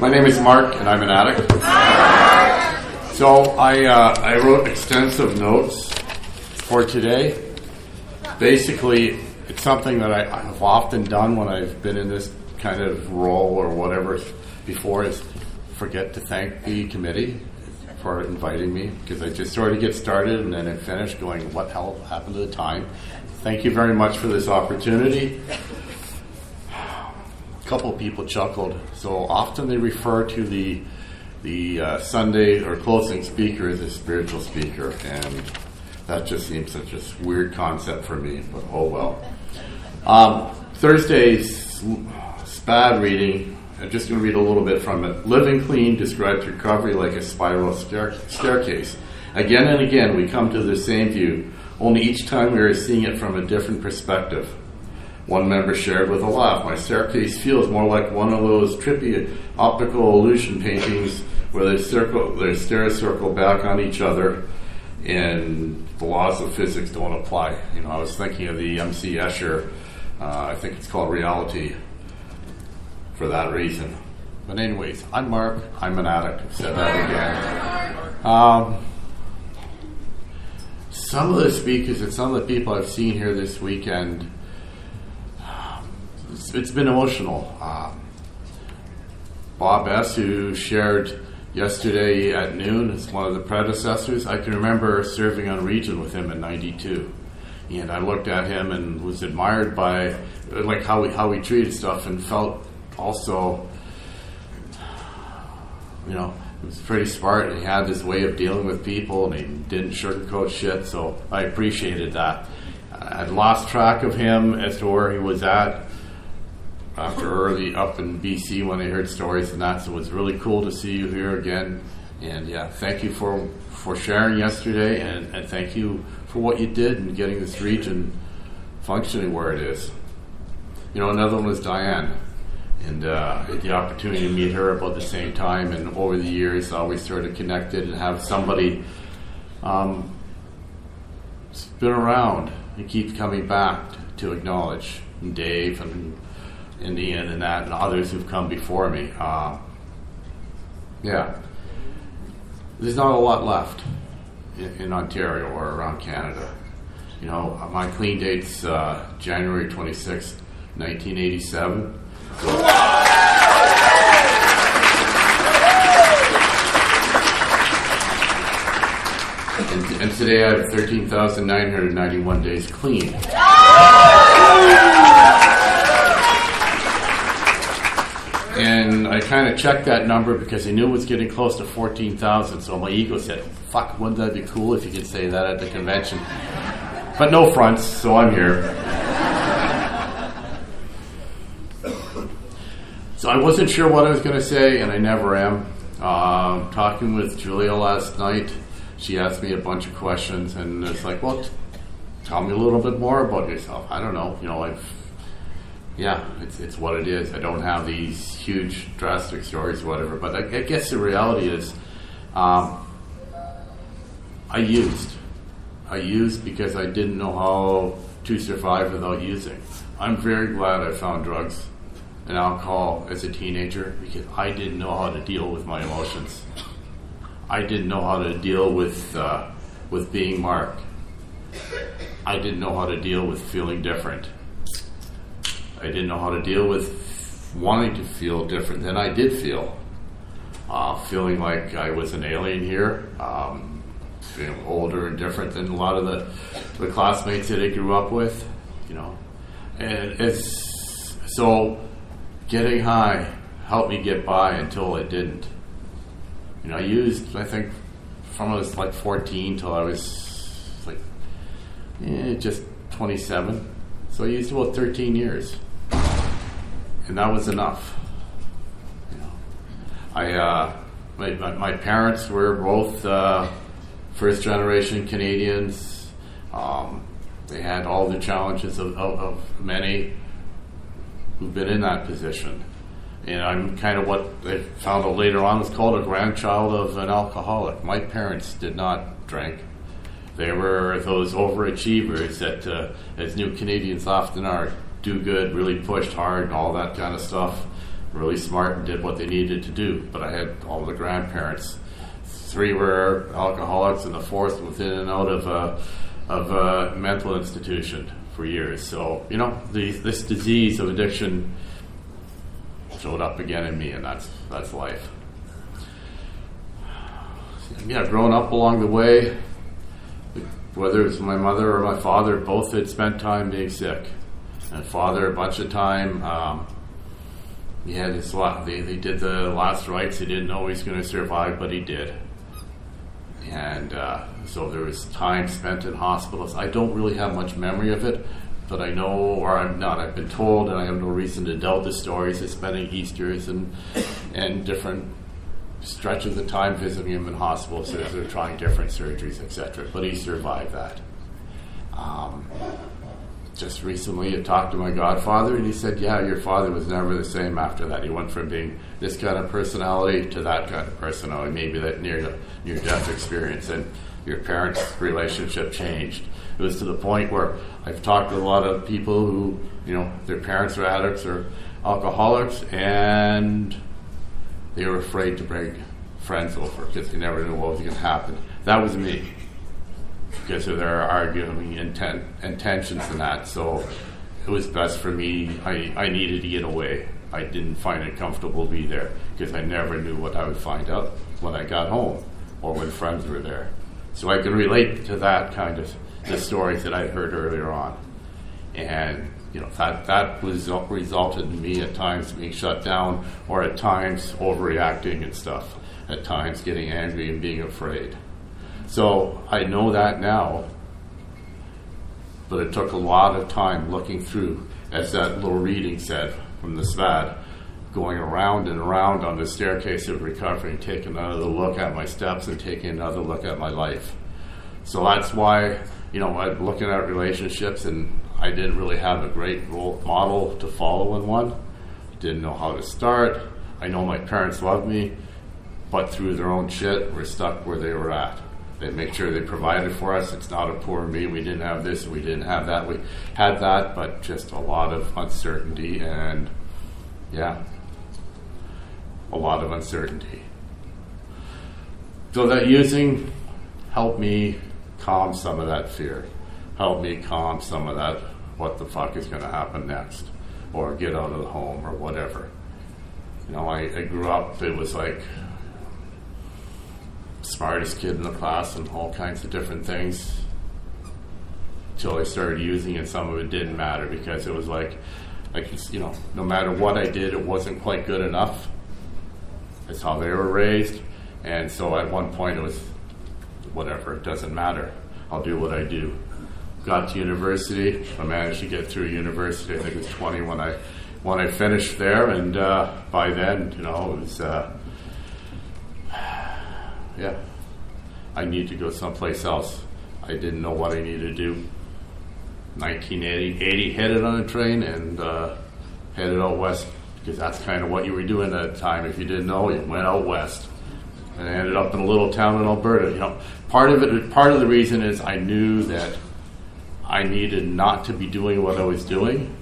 My name is Mark, and I'm an addict. So I wrote extensive notes for today. Basically, it's something that I've often done when I've been in this kind of role or whatever before, is forget to thank the committee for inviting me, because I just sort of get started and then I finish going, what hell happened to the time? Thank you very much for this opportunity. A couple people chuckled. So often they refer to the Sunday or closing speaker as a spiritual speaker, and that just seems such a weird concept for me, but oh well. Thursday's SPAD reading, I'm just going to read a little bit from it. Living Clean describes recovery like a spiral staircase. Again and again, we come to the same view, only each time we are seeing it from a different perspective. One member shared with a laugh, my staircase feels more like one of those trippy optical illusion paintings where the stairs circle back on each other and the laws of physics don't apply. You know, I was thinking of the M.C. Escher, I think it's called Reality, for that reason. But anyways, I'm Mark, I'm an addict, I've said that again. Some of the speakers and some of the people I've seen here this weekend, it's been emotional. Bob S., who shared yesterday at noon, is one of the predecessors. I can remember serving on Region with him in '92, and I looked at him and was admired by like how he treated stuff, and felt also, you know, he was pretty smart and he had this way of dealing with people and he didn't sugarcoat shit, so I appreciated that. I'd lost track of him as to where he was at after early up in BC when I heard stories and that, so it was really cool to see you here again. And yeah, thank you for sharing yesterday, and thank you for what you did in getting this region functioning where it is. You know, another one was Diane, and I had the opportunity to meet her about the same time, and over the years I always sort of connected and have somebody been around and keep coming back to acknowledge, and Dave and Ian and that, and others who've come before me. Yeah, there's not a lot left in Ontario or around Canada. You know, my clean date's January 26, 1987. And today I have 13,991 days clean. And I kind of checked that number because I knew it was getting close to 14,000, so my ego said, fuck, wouldn't that be cool if you could say that at the convention? But no fronts, so I'm here. So I wasn't sure what I was going to say, and I never am. Talking with Julia last night, she asked me a bunch of questions, and it's like, well, tell me a little bit more about yourself. I don't know, you know, it's what it is. I don't have these huge, drastic stories or whatever, but I guess the reality is I used because I didn't know how to survive without using. I'm very glad I found drugs and alcohol as a teenager, because I didn't know how to deal with my emotions. I didn't know how to deal with being Mark. I didn't know how to deal with feeling different. I didn't know how to deal with wanting to feel different than I did feel. Feeling like I was an alien here, feeling older and different than a lot of the classmates that I grew up with, you know. And it's so getting high helped me get by until it didn't. You know, I used, I think, from I was like 14 till I was like just 27. So I used about 13 years. And that was enough. You know, my parents were both first generation Canadians. They had all the challenges of many who've been in that position. And I'm kind of what I found out later on was called a grandchild of an alcoholic. My parents did not drink. They were those overachievers that, as new Canadians often are, do good, really pushed hard and all that kind of stuff. really smart and did what they needed to do. But I had all the grandparents. 3 were alcoholics, and the 4th was in and out of a mental institution for years. So, this disease of addiction showed up again in me, and that's life. Yeah, growing up along the way, whether it's my mother or my father, both had spent time being sick. And father, a bunch of time, he had his they did the last rites. He didn't know he was going to survive, but he did. And so there was time spent in hospitals. I don't really have much memory of it, but I know, or I've been told, and I have no reason to doubt the stories of spending Easters and different stretches of time visiting him in hospitals as they're trying different surgeries, etc. But he survived that. Just recently I talked to my godfather, and he said, yeah, your father was never the same after that. He went from being this kind of personality to that kind of personality, maybe that near-death experience, and your parents' relationship changed. It was to the point where I've talked to a lot of people who, their parents are addicts or alcoholics, and they were afraid to bring friends over because they never knew what was going to happen. That was me, because of their arguing intentions and that. So it was best for me. I needed to get away. I didn't find it comfortable to be there because I never knew what I would find out when I got home or when friends were there. So I can relate to that kind of the stories that I heard earlier on. And that resulted in me at times being shut down, or at times overreacting and stuff, at times getting angry and being afraid. So I know that now, but it took a lot of time looking through, as that little reading said from the SVAD, going around and around on the staircase of recovery, taking another look at my steps and taking another look at my life. So that's why, I'm looking at relationships, and I didn't really have a great role model to follow in one. Didn't know how to start. I know my parents loved me, but through their own shit, were stuck where they were at. They make sure they provided for us. It's not a poor me. We didn't have this, we didn't have that. We had that, but just a lot of uncertainty, and a lot of uncertainty. So that using helped me calm some of that fear. Helped me calm some of that, what the fuck is going to happen next, or get out of the home, or whatever. I grew up, it was like smartest kid in the class and all kinds of different things, until I started using it. Some of it didn't matter, because it was like no matter what I did, it wasn't quite good enough. That's how they were raised. And so at one point it was, whatever, it doesn't matter. I'll do what I do. Got to university. I managed to get through university. I think it was 20 when I finished there, and by then, it was I need to go someplace else. I didn't know what I needed to do. 1980, headed on a train and headed out west, because that's kind of what you were doing at the time. If you didn't know, you went out west. And I ended up in a little town in Alberta. Part of the reason is I knew that I needed not to be doing what I was doing.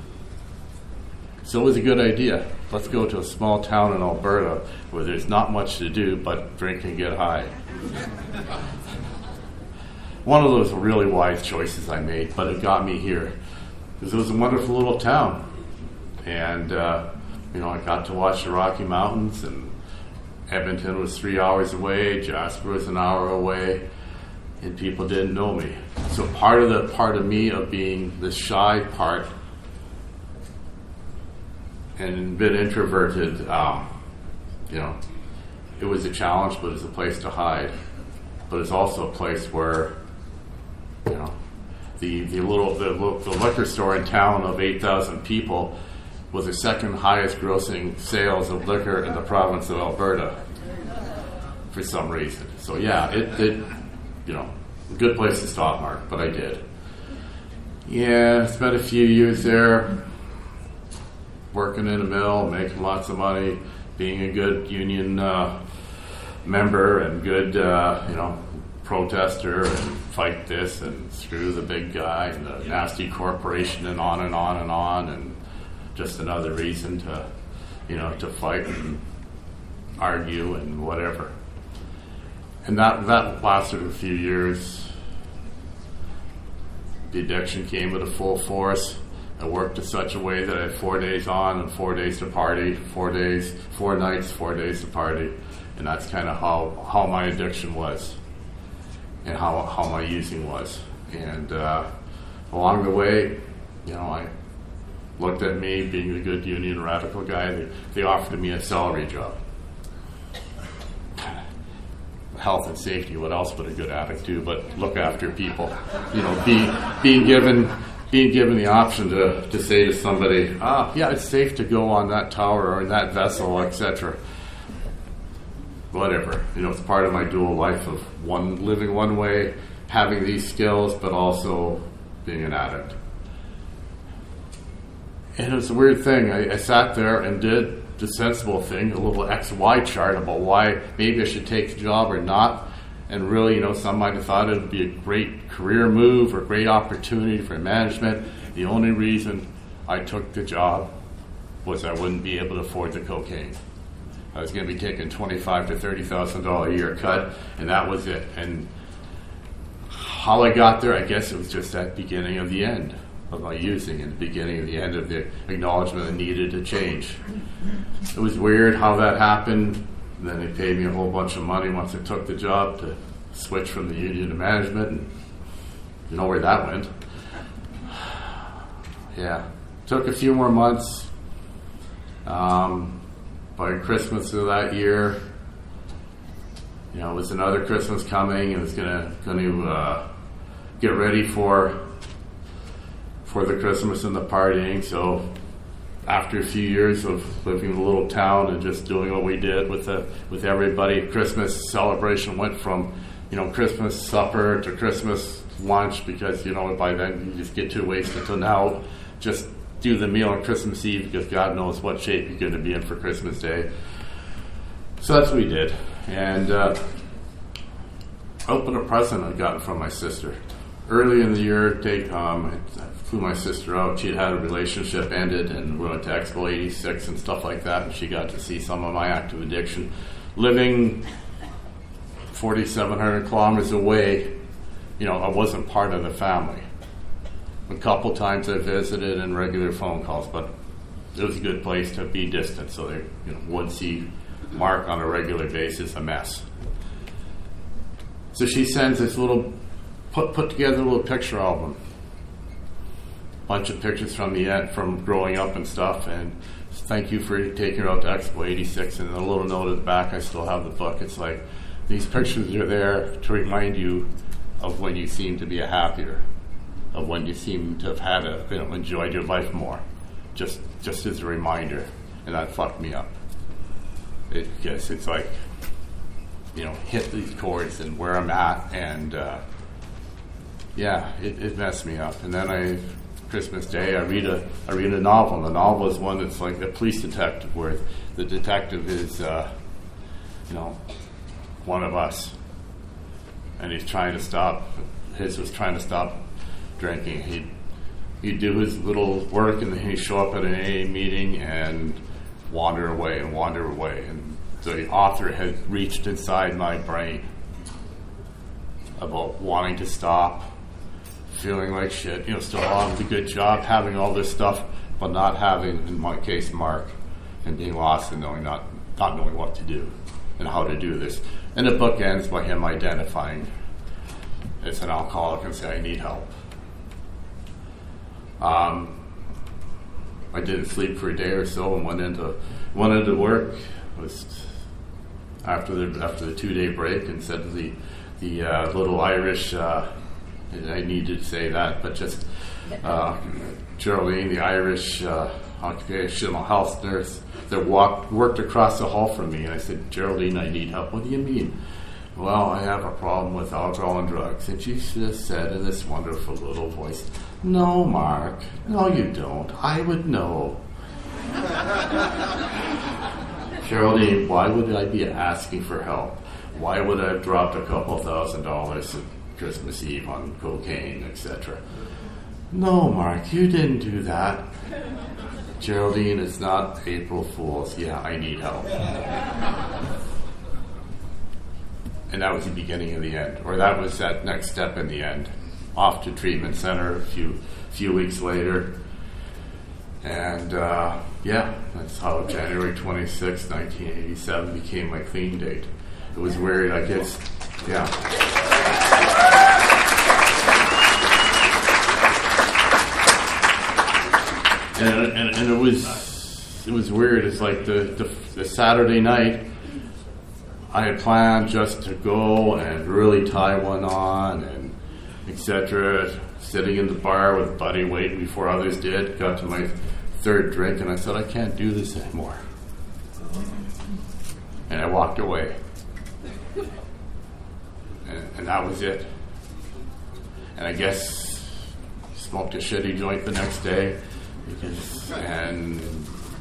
So it was a good idea. Let's go to a small town in Alberta where there's not much to do but drink and get high. One of those really wise choices I made, but it got me here. Because it was a wonderful little town. And, I got to watch the Rocky Mountains, and Edmonton was 3 hours away, Jasper was an hour away, and people didn't know me. So part of me of being the shy part and a bit introverted, it was a challenge, but it's a place to hide. But it's also a place where, the liquor store in town of 8,000 people was the second highest grossing sales of liquor in the province of Alberta for some reason. So it a good place to stop, Mark, but I did. Yeah, spent a few years there working in a mill, making lots of money, being a good union member and good, protester, and fight this and screw the big guy and the nasty corporation, and on and on and on, and just another reason to to fight and argue and whatever. And that lasted a few years. The addiction came with a full force. I worked in such a way that I had 4 days on and 4 days to party, 4 nights, 4 days to party. And that's kind of how my addiction was and how my using was. And along the way, I looked at me being a good union radical guy. They offered me a salary job. Health and safety, what else but a good addict do but look after people? Being given the option to say to somebody, yeah, it's safe to go on that tower or in that vessel, etc. Whatever. It's part of my dual life of living one way, having these skills, but also being an addict. And it was a weird thing. I sat there and did the sensible thing, a little XY chart about why maybe I should take the job or not. And really, some might have thought it would be a great career move or great opportunity for management. The only reason I took the job was I wouldn't be able to afford the cocaine. I was going to be taking $25,000 to $30,000 a year cut, and that was it. And how I got there, I guess it was just that beginning of the end of my using and the beginning of the end of the acknowledgement that needed to change. It was weird how that happened. And then they paid me a whole bunch of money once I took the job to switch from the union to management, and you know where that went. Yeah, took a few more months. By Christmas of that year, it was another Christmas coming, and it was going to get ready for the Christmas and the partying. So after a few years of living in a little town and just doing what we did with everybody, Christmas celebration went from Christmas supper to Christmas lunch, because by then you just get too wasted, to now just do the meal on Christmas Eve, because God knows what shape you're going to be in for Christmas Day. So that's what we did. And opened a present I'd gotten from my sister. Early in the year, I flew my sister out. She'd had a relationship ended, and we went to Expo 86 and stuff like that, and she got to see some of my active addiction. Living 4,700 kilometers away, I wasn't part of the family. A couple times I visited and regular phone calls, but it was a good place to be distant, so they would see Mark on a regular basis, a mess. So she sends this little, put together a little picture album. Bunch of pictures from growing up and stuff, and thank you for taking her out to Expo 86, and a little note at the back, I still have the book. It's like, these pictures are there to remind you of when you seem to be happier, of when you seem to have had enjoyed your life more, just as a reminder. And that fucked me up. It's like, hit these chords and where I'm at, and it messed me up. And then Christmas Day, I read a novel. And the novel is one that's like a police detective, where the detective is, one of us, and he's trying to stop. His was trying to stop drinking. He'd do his little work, and then he'd show up at an AA meeting and wander away. And the author had reached inside my brain about wanting to stop, feeling like shit, still on the good job, having all this stuff, but not having, in my case, Mark, and being lost and not knowing what to do and how to do this. And the book ends by him identifying as an alcoholic and saying, I need help. I didn't sleep for a day or so and went into work. It was after the 2-day break, and said to the little Irish, I needed to say that, but just Geraldine, the Irish occupational health nurse that worked across the hall from me, and I said, Geraldine, I need help. What do you mean? Well, I have a problem with alcohol and drugs. And she just said in this wonderful little voice, no, Mark, no you don't. I would know. Geraldine, why would I be asking for help? Why would I have dropped a couple $1,000s at Christmas Eve on cocaine, etc.? No, Mark, you didn't do that. Geraldine, it's not April Fool's. Yeah, I need help. And that was the beginning of the end, or that was that next step in the end. Off to treatment center a few weeks later. And that's how January 26, 1987 became my clean date. It was weird, I guess, yeah. And it was weird. It's like the Saturday night, I had planned just to go and really tie one on and etc. Sitting in the bar with a buddy waiting before others did. Got to my third drink and I said, I can't do this anymore. And I walked away. And that was it. And I guess smoked a shitty joint the next day. And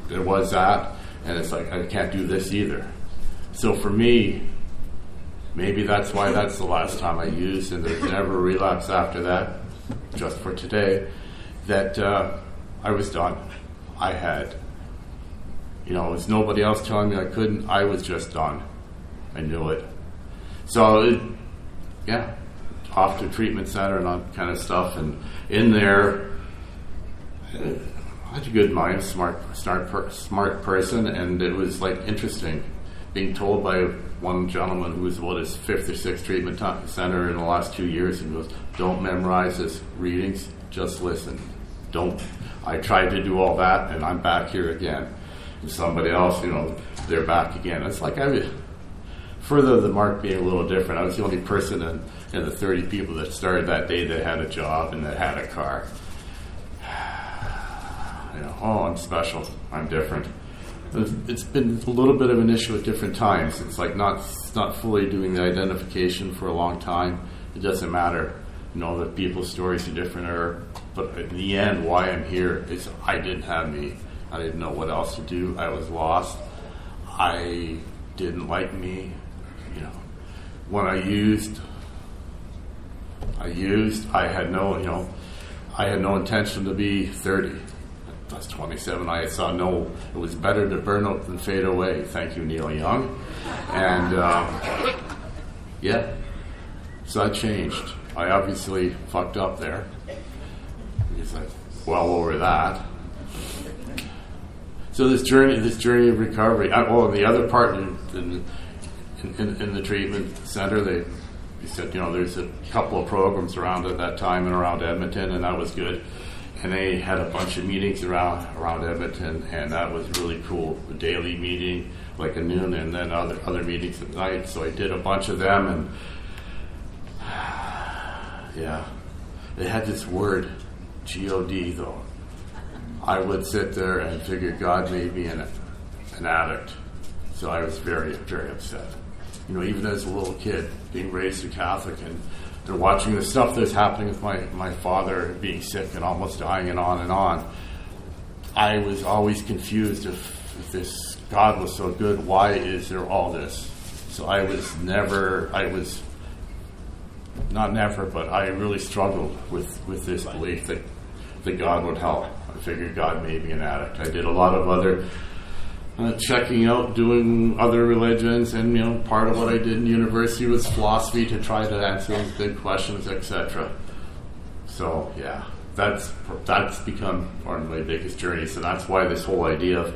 there was that. And it's like, I can't do this either. So for me, maybe that's why that's the last time I used, and there's never a relapse after that, just for today, that I was done. I had, it was nobody else telling me I couldn't. I was just done. I knew it. So, off to treatment center and all kind of stuff, and in there, I had a good mind, smart person, and it was like interesting being told by one gentleman who was about his fifth or sixth treatment center in the last 2 years, he goes, don't memorize his readings, just listen. Don't. I tried to do all that, and I'm back here again. And somebody else, they're back again. It's like further the mark being a little different, I was the only person in the 30 people that started that day that had a job and that had a car. I'm special, I'm different. It's been a little bit of an issue at different times. It's like not fully doing the identification for a long time. It doesn't matter. That people's stories are different. But in the end, why I'm here is I didn't have me. I didn't know what else to do. I was lost. I didn't like me. When I used. I had no intention to be 30. I was 27. I saw it was better to burn out than fade away. Thank you, Neil Young. And so I changed. I obviously fucked up there. Because I'm well over that. So this journey of recovery. And the other part in the treatment center, they said, there's a couple of programs around at that time and around Edmonton, and that was good. And they had a bunch of meetings around Edmonton, and that was really cool. A daily meeting, like a noon, and then other meetings at night. So I did a bunch of them, and they had this word, G-O-D, though. I would sit there and figure God made me an addict. So I was very, very upset. Even as a little kid, being raised a Catholic, and they're watching the stuff that's happening with my father being sick and almost dying and on and on. I was always confused if this God was so good, why is there all this? So I really struggled with this belief that God would help. I figured God made me an addict. I did a lot of other checking out, doing other religions, and part of what I did in university was philosophy to try to answer those big questions, etc. So that's become one of my biggest journeys, and that's why this whole idea of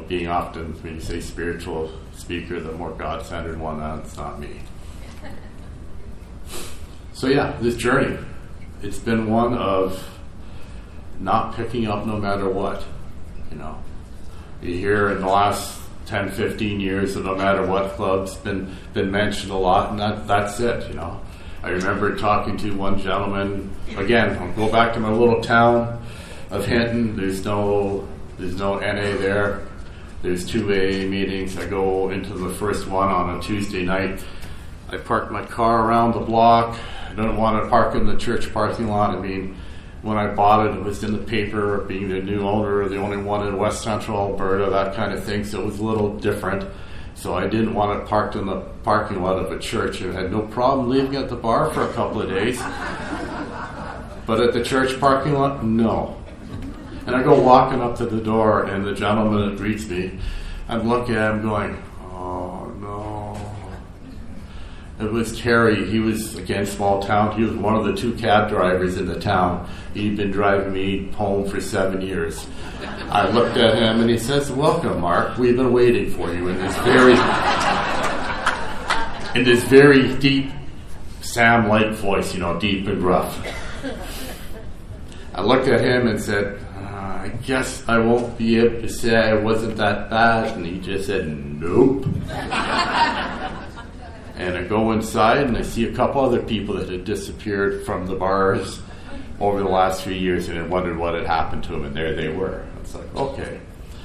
being often, when you say spiritual speaker, the more God-centered one, that's not me. So this journey, it's been one of not picking up no matter what, You hear in the last 10, 15 years, the No Matter What Club's been mentioned a lot, and that's it, I remember talking to one gentleman, again, I'll go back to my little town of Hinton. There's no NA there. There's 2 AA meetings. I go into the first one on a Tuesday night. I park my car around the block. I don't want to park in the church parking lot. When I bought it, it was in the paper, being the new owner, the only one in West Central Alberta, that kind of thing, so it was a little different. So I didn't want it parked in the parking lot of a church, and had no problem leaving at the bar for a couple of days. But at the church parking lot, no. And I go walking up to the door, and the gentleman that greets me, I'm looking at him going, oh no. It was Terry. He was, again, small town. He was one of the 2 cab drivers in the town. He'd been driving me home for 7 years. I looked at him and he says, welcome, Mark. We've been waiting for you in this very deep Sam-like voice, deep and rough. I looked at him and said, I guess I won't be able to say I wasn't that bad. And he just said, nope. And I go inside and I see a couple other people that had disappeared from the bars over the last few years, and I wondered what had happened to them, and there they were. It's like, okay.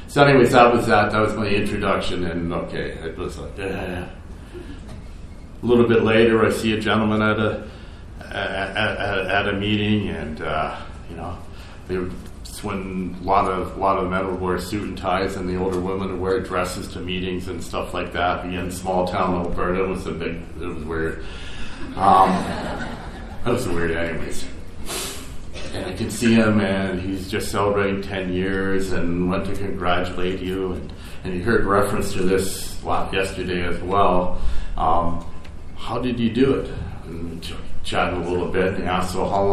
So anyways, that was that. That was my introduction, and okay, it was like, A little bit later, I see a gentleman at a meeting, and it's when a lot of the men would wear suit and ties, and the older women would wear dresses to meetings and stuff like that. Again, small town Alberta, it was weird. It was weird, anyways. And I could see him, and he's just celebrating 10 years and went to congratulate you. And he heard reference to this yesterday as well. How did you do it? And chatted a little bit, and he asked, so how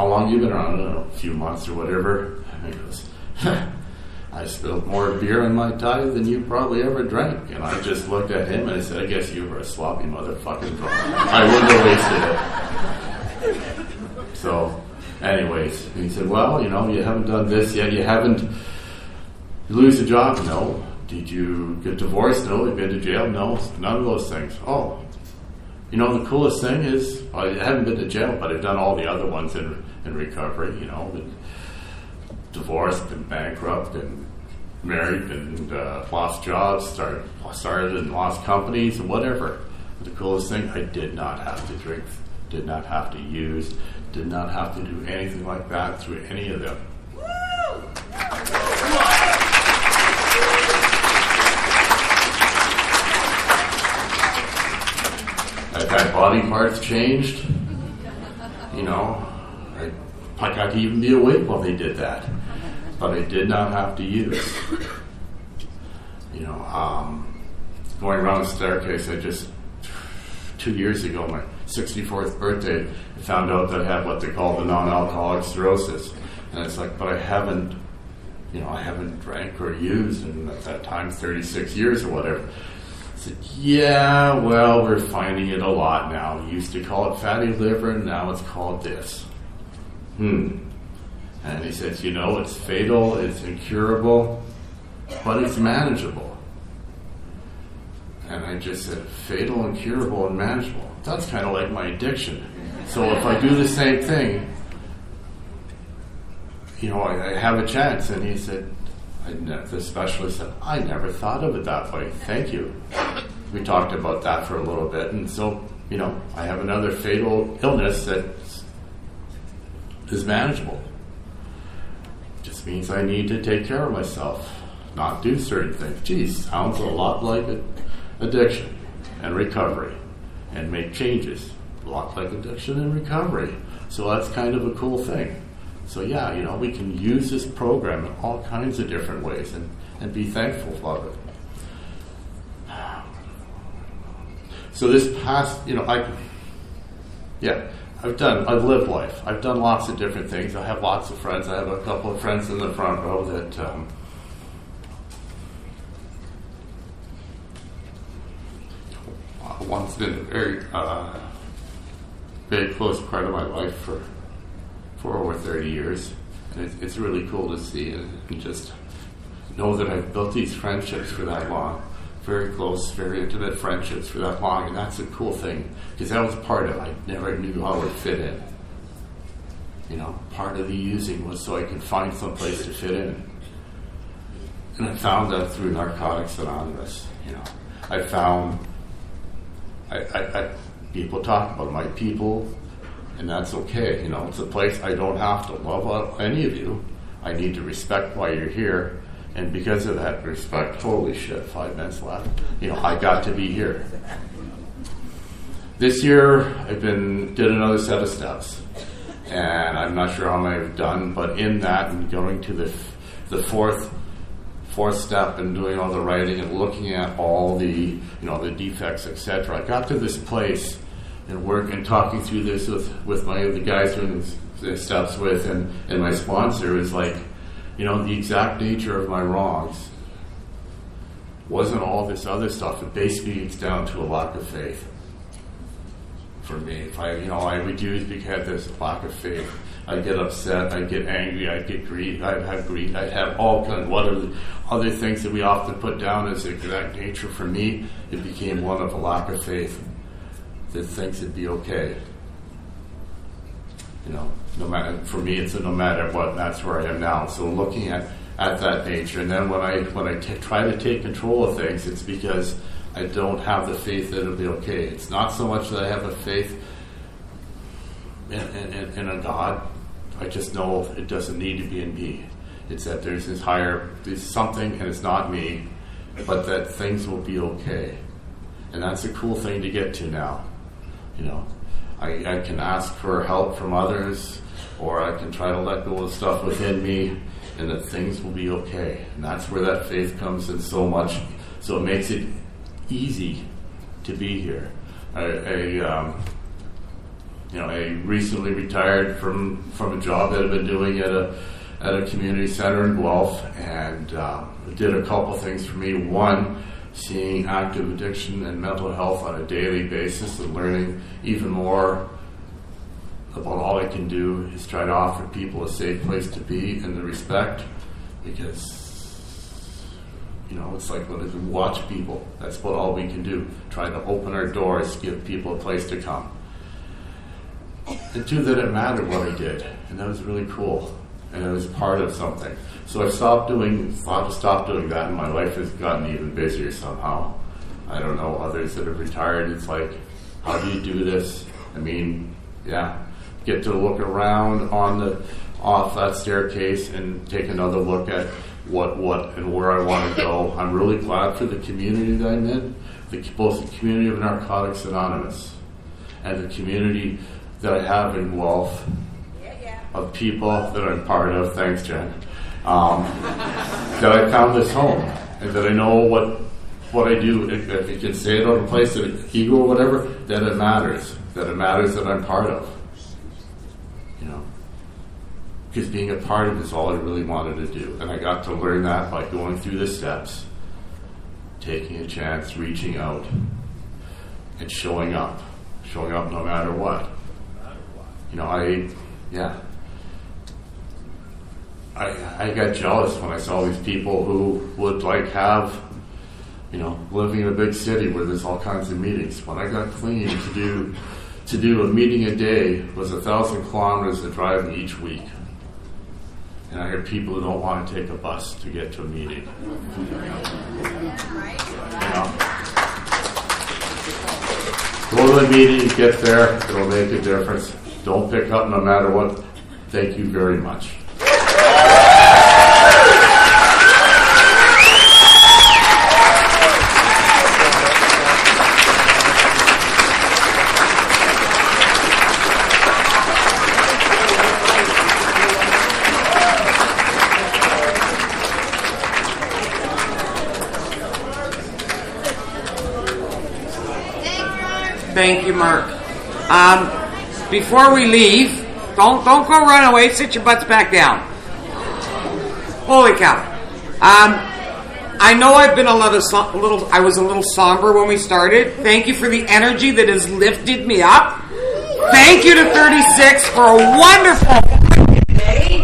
long you been around? I don't know, a few months or whatever. And he goes, I spilled more beer in my tie than you probably ever drank. And I just looked at him and I said, I guess you were a sloppy motherfucking drunk. I wouldn't have wasted it. So, anyways, and he said, well, you haven't done this yet. You lose a job? No. Did you get divorced? No. You've been to jail? No. None of those things. Oh. The coolest thing is, I haven't been to jail, but I've done all the other ones in recovery, been divorced, been bankrupt, and married, and lost jobs, started and lost companies, and whatever. The coolest thing, I did not have to drink, did not have to use, did not have to do anything like that through any of them. I've had body parts changed. I got to even be awake while they did that. But I did not have to use. Going around the staircase, 2 years ago, my 64th birthday, I found out that I had what they call the non-alcoholic cirrhosis. And it's like, but I haven't drank or used in, at that time, 36 years or whatever. I said, yeah, well, we're finding it a lot now. We used to call it fatty liver, and now it's called this. And he says, it's fatal, it's incurable, but it's manageable. And I just said, fatal, incurable, and manageable. That's kind of like my addiction. So if I do the same thing, I have a chance. And he said, the specialist said, I never thought of it that way. Thank you. We talked about that for a little bit. And so, I have another fatal illness that is manageable. It just means I need to take care of myself, not do certain things. Geez, sounds a lot like addiction and recovery, and make changes. A lot like addiction and recovery. So that's kind of a cool thing. So yeah, we can use this program in all kinds of different ways and be thankful for it. So this past, I've lived life. I've done lots of different things. I have lots of friends. I have a couple of friends in the front row that one's been a very, very close part of my life for over 30 years. And it's really cool to see and just know that I've built these friendships for that long. Very close, very intimate friendships for that long, and that's a cool thing, because that was part of it. I never knew how it fit in. Part of the using was so I could find some place to fit in. And I found that through Narcotics Anonymous. I found people talk about my people, and that's okay. It's a place I don't have to love any of you. I need to respect why you're here. And because of that respect, holy shit, 5 minutes left. I got to be here. This year, did another set of steps. and I'm not sure how many I've done, but in that and going to the fourth step and doing all the writing and looking at all the the defects, etc. I got to this place and work and talking through this with the guys doing the steps with and my sponsor is like, the exact nature of my wrongs wasn't all this other stuff. It basically gets down to a lack of faith for me. If I reduce because there's a lack of faith. I get upset, I get angry, I get greed, I have all kinds of other things that we often put down as the exact nature. For me, it became one of a lack of faith that thinks it'd be okay. No matter, for me, it's a no matter what, and that's where I am now. So looking at that nature, and then when I try to take control of things, it's because I don't have the faith that it'll be okay. It's not so much that I have a faith in a God. I just know it doesn't need to be in me. It's that there's something, and it's not me, but that things will be okay. And that's a cool thing to get to now. I can ask for help from others, or I can try to let go of stuff within me, and that things will be okay. And that's where that faith comes in so much. So it makes it easy to be here. I recently retired from a job that I've been doing at a community center in Guelph, and it did a couple things for me. One, seeing active addiction and mental health on a daily basis and learning even more about all I can do is try to offer people a safe place to be and the respect, because it's like when we watch people, that's about all we can do. Try to open our doors, give people a place to come. And two, that it mattered what I did, and that was really cool, and it was part of something. So I thought to stop doing that, and my life has gotten even busier somehow. I don't know, others that have retired, it's like, how do you do this? Get to look around off that staircase and take another look at what and where I want to go. I'm really glad for the community that I'm in, both the community of Narcotics Anonymous and the community that I have in Guelph of people that I'm part of. Thanks, Jen. That I found this home, and that I know what I do. If you can say it on a place, that ego or whatever, that it matters. That it matters that I'm part of. Because being a part of it is all I really wanted to do, and I got to learn that by going through the steps, taking a chance, reaching out, and showing up no matter what. I got jealous when I saw these people who would have, living in a big city where there's all kinds of meetings. When I got clean, to do a meeting a day was 1,000 kilometers of driving each week. And I hear people who don't want to take a bus to get to a meeting. Go to the meeting, get there, it'll make a difference. Don't pick up no matter what. Thank you very much. Thank you, Mark. Before we leave, don't go run away. Sit your butts back down. Holy cow! I know I've been I was a little somber when we started. Thank you for the energy that has lifted me up. Thank you to 36 for a wonderful day.